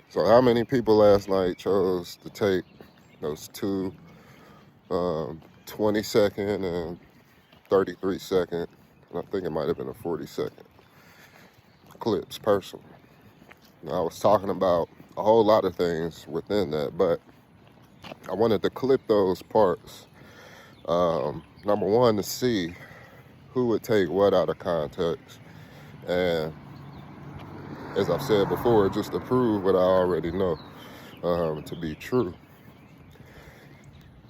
So how many people last night chose to take those two 20-second and 33-second, and I think it might have been a 40-second clips personally? Now, I was talking about a whole lot of things within that, but I wanted to clip those parts. Number one, to see who would take what out of context, and as I've said before, just to prove what I already know to be true.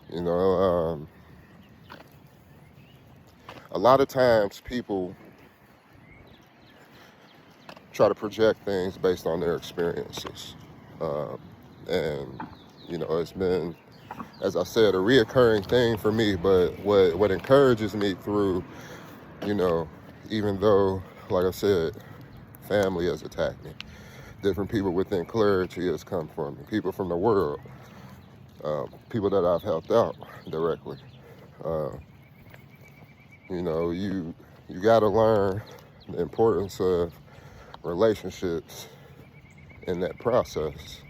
You know, a lot of times people try to project things based on their experiences. Um, and, it's been, as I said, a reoccurring thing for me. But what encourages me through, you know, even though, like I said, family has attacked me, different people within clarity has come from me, people from the world, people that I've helped out directly. Uh, you got to learn the importance of relationships in that process.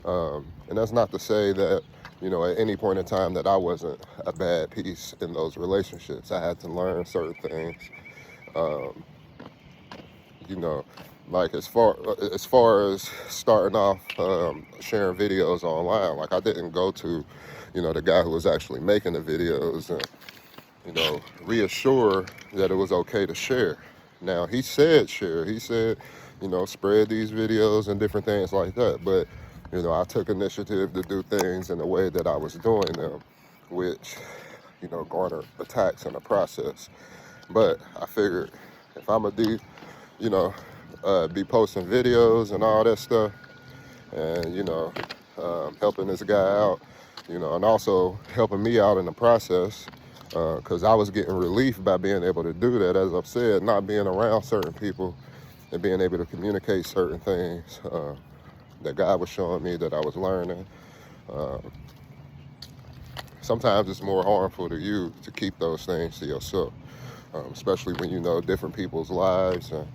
And that's not to say that, at any point in time that I wasn't a bad piece in those relationships. I had to learn certain things. Um, you know, like as far as starting off sharing videos online, like I didn't go to, the guy who was actually making the videos and, reassure that it was okay to share. Now, he said share. He said, spread these videos and different things like that. But, I took initiative to do things in the way that I was doing them, which, garnered attacks in the process. But I figured if I'm going to you know, be posting videos and all that stuff and, helping this guy out, and also helping me out in the process, because I was getting relief by being able to do that. As I've said, not being around certain people and being able to communicate certain things that God was showing me that I was learning. Uh, Sometimes it's more harmful to you to keep those things to yourself, especially when you know different people's lives and,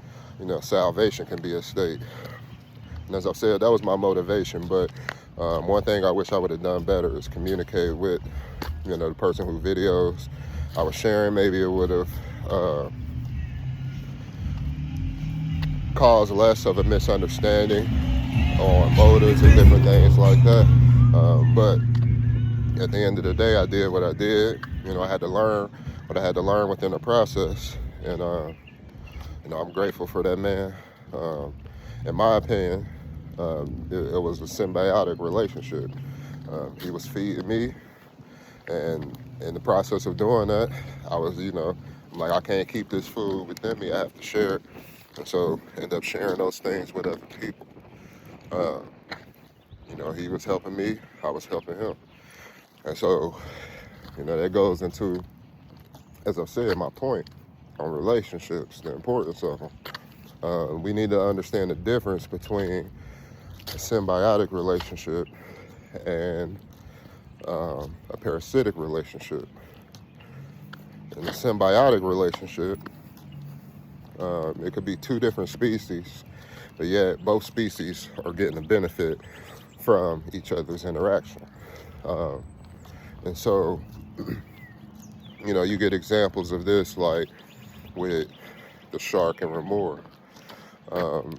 salvation can be at stake. And as I've said, that was my motivation. But one thing I wish I would have done better is communicate with, the person who videos I was sharing. Maybe it would have caused less of a misunderstanding on motives and different things like that. But at the end of the day, I did what I did. I had to learn what I had to learn within the process. And, I'm grateful for that man. In my opinion, it was a symbiotic relationship. He was feeding me, and in the process of doing that, I was, I'm like, I can't keep this food within me. I have to share it. And so end up sharing those things with other people. Uh, he was helping me, I was helping him. And so, that goes into, as I've said, my point on relationships, the importance of them. We need to understand the difference between a symbiotic relationship and a parasitic relationship. In a symbiotic relationship, it could be two different species, but yet both species are getting a benefit from each other's interaction. And so, you get examples of this like with the shark and remora. The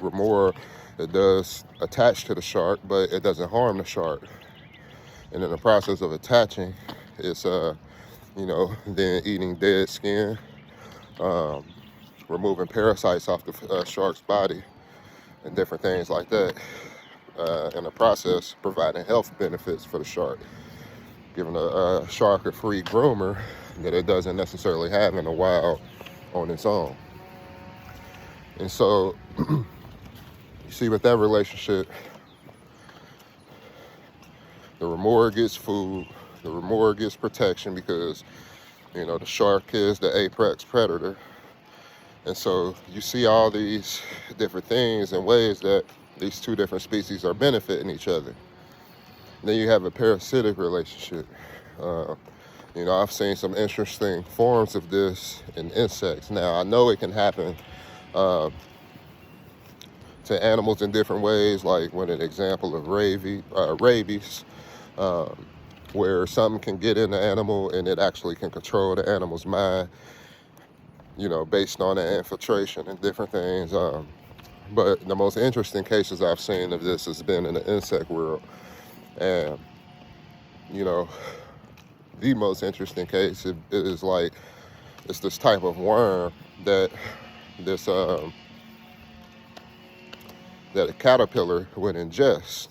remora, it does attach to the shark, but it doesn't harm the shark. And in the process of attaching, it's, then eating dead skin, removing parasites off the shark's body, and different things like that. In the process, providing health benefits for the shark, giving a shark a free groomer that it doesn't necessarily have in the wild on its own. And so, you see, with that relationship, the remora gets food, the remora gets protection because, the shark is the apex predator. And so you see all these different things and ways that these two different species are benefiting each other. And then you have a parasitic relationship. I've seen some interesting forms of this in insects. Now, I know it can happen to animals in different ways, like with an example of rabies, um, where something can get in the animal and it actually can control the animal's mind, based on the infiltration and different things. But the most interesting cases I've seen of this has been in the insect world. And, you know, the most interesting case is like, it's this type of worm that this that a caterpillar would ingest.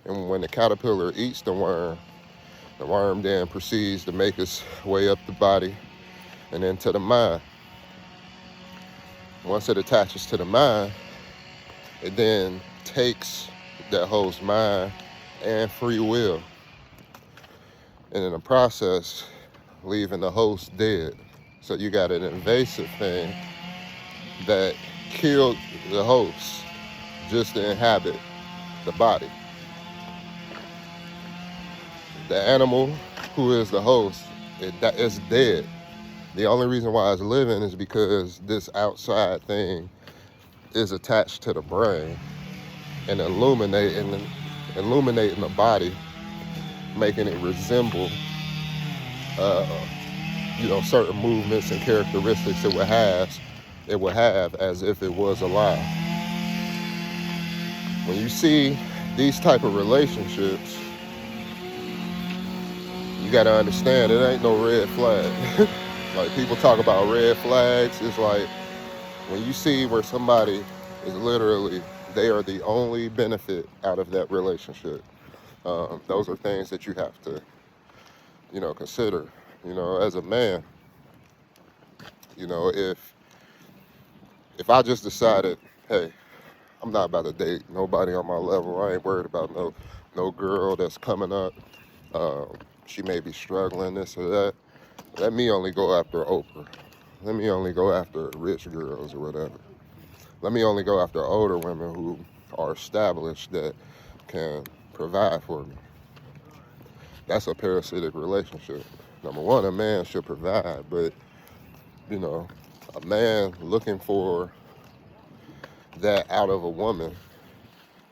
And when the caterpillar eats the worm then proceeds to make its way up the body and into the mind. Once it attaches to the mind, it then takes that host's mind and free will, and in the process, leaving the host dead. So you got an invasive thing that killed the host just to inhabit the body. The animal who is the host, it's dead. The only reason why it's living is because this outside thing is attached to the brain and illuminating the body, making it resemble, certain movements and characteristics it would have as if it was alive. When you see these type of relationships, you got to understand it ain't no red flag. Like people talk about red flags, it's like when you see where somebody is literally, they are the only benefit out of that relationship. Those are things that you have to, consider. As a man, if I just decided, hey, I'm not about to date nobody on my level. I ain't worried about no girl that's coming up. She may be struggling, this or that. Let me only go after Oprah. Let me only go after rich girls or whatever. Let me only go after older women who are established that can provide for me. That's a parasitic relationship. Number one, a man should provide, but, a man looking for that out of a woman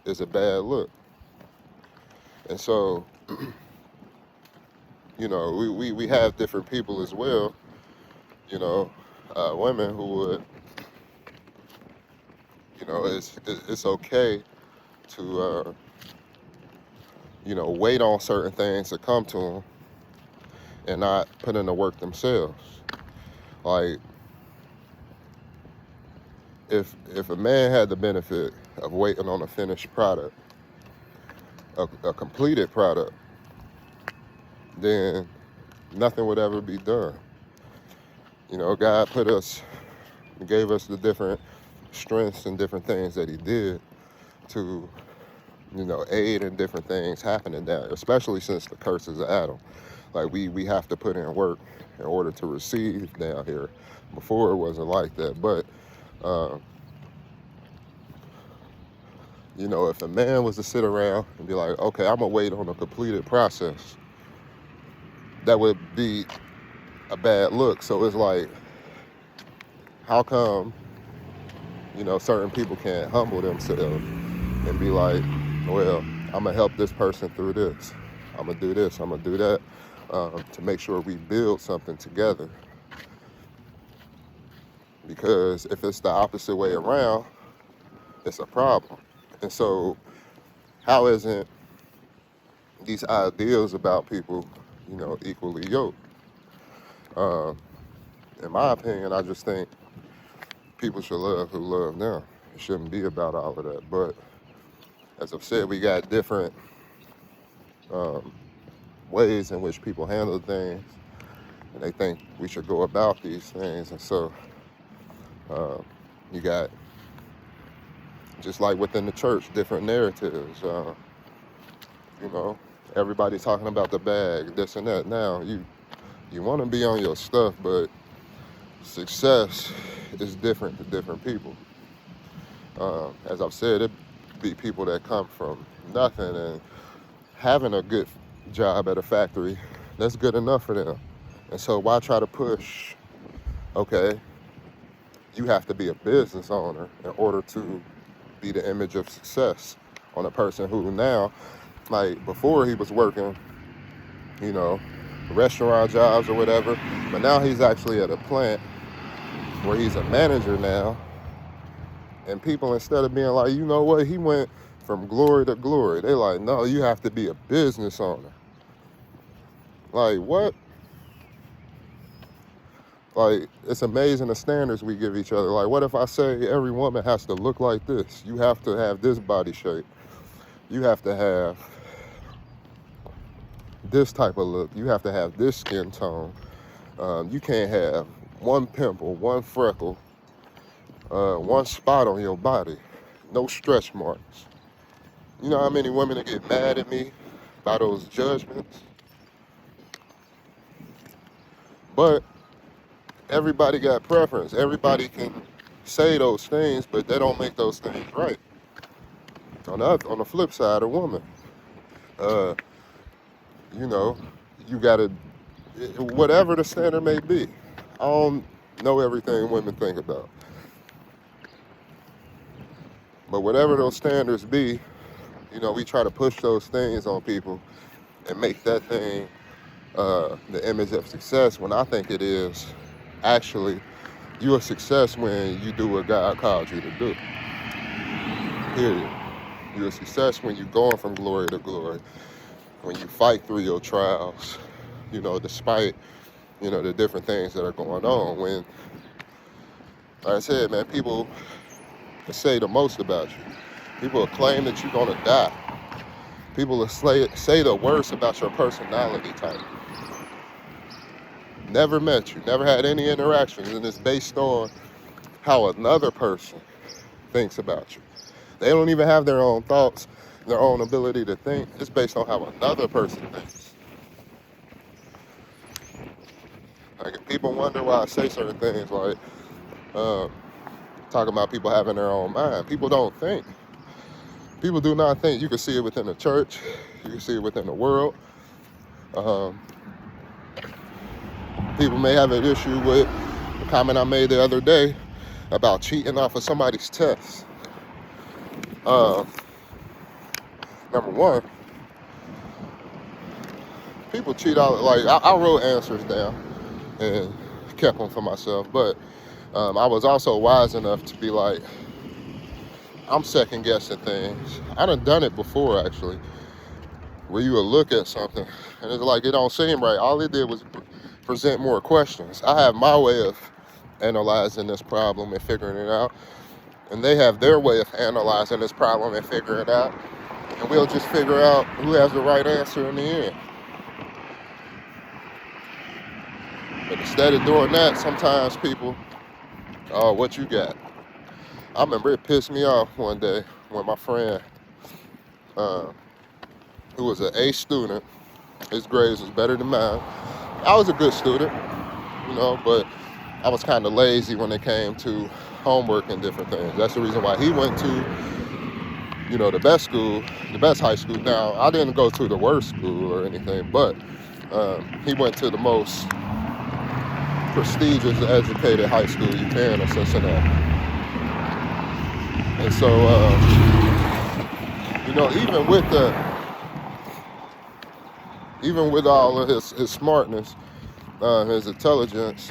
is a bad look. And so, we have different people as well, women who would, it's okay to, wait on certain things to come to them and not put in the work themselves. Like, if a man had the benefit of waiting on a finished product, a completed product, then nothing would ever be done. God gave us the different strengths and different things that he did to, aid in different things happening down, especially since the curses of Adam. Like we have to put in work in order to receive down here. Before it wasn't like that, but if a man was to sit around and be like, okay, I'm gonna wait on a completed process, that would be a bad look. So it's like, how come, certain people can't humble themselves and be like, well, I'm gonna help this person through this. I'm gonna do this, I'm gonna do that, to make sure we build something together. Because if it's the opposite way around, it's a problem. And so how isn't these ideals about people, equally yoked? In my opinion, I just think people should love who love them. It shouldn't be about all of that. But as I've said, we got different ways in which people handle things, and they think we should go about these things. And so you got, just like within the church, different narratives. Everybody's talking about the bag, this and that. Now, you want to be on your stuff, but success is different to different people. As I've said, it be people that come from nothing and having a good job at a factory, that's good enough for them. And so why try to push, okay, you have to be a business owner in order to be the image of success on a person who now, like before he was working, you know, restaurant jobs or whatever, but now he's actually at a plant where he's a manager now. And people, instead of being like, you know what, he went from glory to glory, they like, no, you have to be a business owner. Like, what? Like, it's amazing the standards we give each other. Like, what if I say every woman has to look like this? You have to have this body shape. You have to have this type of look. You have to have this skin tone. You can't have one pimple, one freckle, one spot on your body. No stretch marks. You know how many women that get mad at me by those judgments? But everybody got preference. Everybody can say those things, but they don't make those things right. On the flip side, a woman, you know, you gotta, whatever the standard may be. I don't know everything women think about, but whatever those standards be, you know, we try to push those things on people and make that thing the image of success, when I think it is actually you're a success when you do what God called you to do. Period. You're a success when you're going from glory to glory, when you fight through your trials, you know, despite, you know, the different things that are going on. When, like I said, man, people say the most about you. People will claim that you're gonna die. People will say the worst about your personality type. Never met you, never had any interactions, and it's based on how another person thinks about you. They don't even have their own thoughts, their own ability to think. It's based on how another person thinks. Like, if people wonder why I say certain things, like talking about people having their own mind, people don't think. People do not think. You can see it within the church. You can see it within the world. People may have an issue with the comment I made the other day about cheating off of somebody's test. Number one, people cheat out. Like, I wrote answers down and kept them for myself, but I was also wise enough to be like, I'm second guessing things. I done it before, actually, where you will look at something and it's like it don't seem right. All it did was present more questions. I have my way of analyzing this problem and figuring it out, and they have their way of analyzing this problem and figuring it out, and we'll just figure out who has the right answer in the end. But instead of doing that, sometimes people, oh, what you got? I remember it pissed me off one day when my friend, who was an A student, his grades was better than mine. I was a good student, you know, but I was kind of lazy when it came to homework and different things. That's the reason why he went to, you know, the best school, the best high school. Now, I didn't go to the worst school or anything, but he went to the most prestigious educated high school you can in Cincinnati. And so, you know, even with all of his smartness, his intelligence,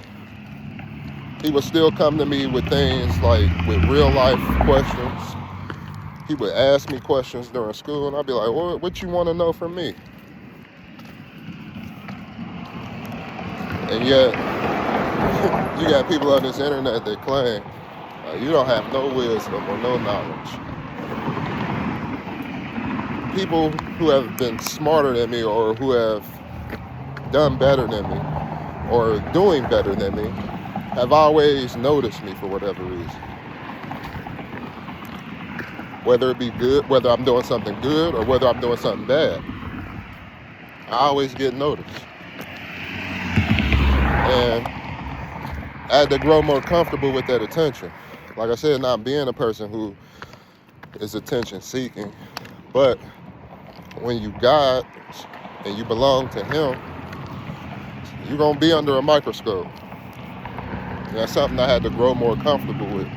he would still come to me with things like with real life questions. He would ask me questions during school, and I'd be like, well, what you want to know from me? And yet, you got people on this internet that claim you don't have no wisdom or no knowledge. People who have been smarter than me or who have done better than me or doing better than me have always noticed me for whatever reason. Whether it be good, whether I'm doing something good or whether I'm doing something bad, I always get noticed. And I had to grow more comfortable with that attention. Like I said, not being a person who is attention seeking, but when you God and you belong to Him, you're gonna be under a microscope. And that's something I had to grow more comfortable with.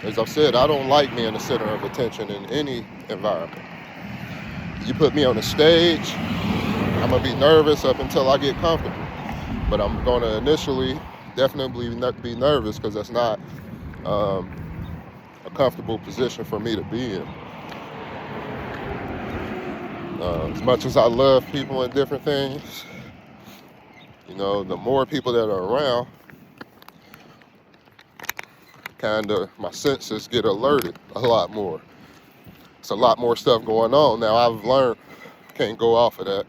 As I've said, I don't like being the center of attention in any environment. You put me on the stage, I'm gonna be nervous up until I get comfortable. But I'm gonna initially definitely not be nervous because that's not um, a comfortable position for me to be in. As much as I love people and different things, the more people that are around, kind of my senses get alerted a lot more. It's a lot more stuff going on. Now I've learned can't go off of that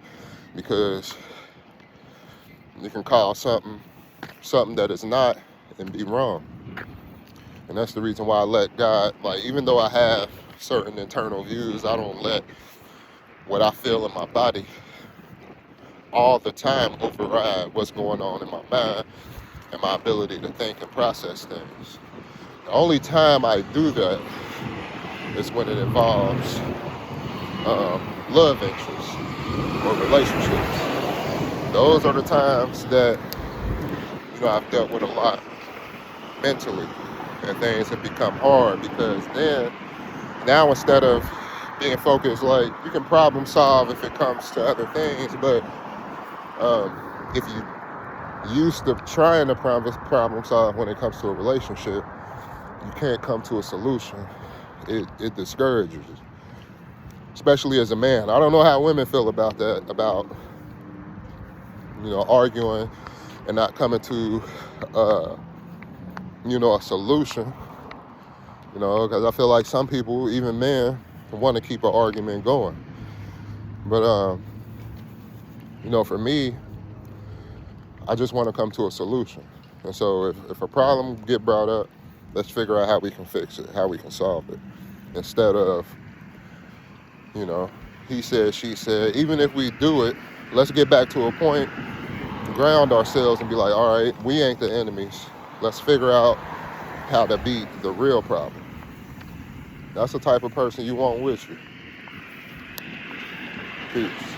because you can call something that is not and be wrong. And that's the reason why I let God, like, even though I have certain internal views, I don't let what I feel in my body all the time override what's going on in my mind and my ability to think and process things. The only time I do that is when it involves love interests or relationships. Those are the times that I've dealt with a lot mentally, and things have become hard because now instead of being focused, like, you can problem solve if it comes to other things, but if you used to trying to problem solve when it comes to a relationship, you can't come to a solution. It discourages you, especially as a man. I don't know how women feel about that, about arguing and not coming to a solution. Because I feel like some people, even men, want to keep an argument going. But for me, I just want to come to a solution. And so if a problem get brought up, let's figure out how we can fix it, how we can solve it. Instead of, he said, she said. Even if we do it, let's get back to a point, ground ourselves and be like, all right, we ain't the enemies. Let's figure out how to beat the real problem. That's the type of person you want with you. Peace.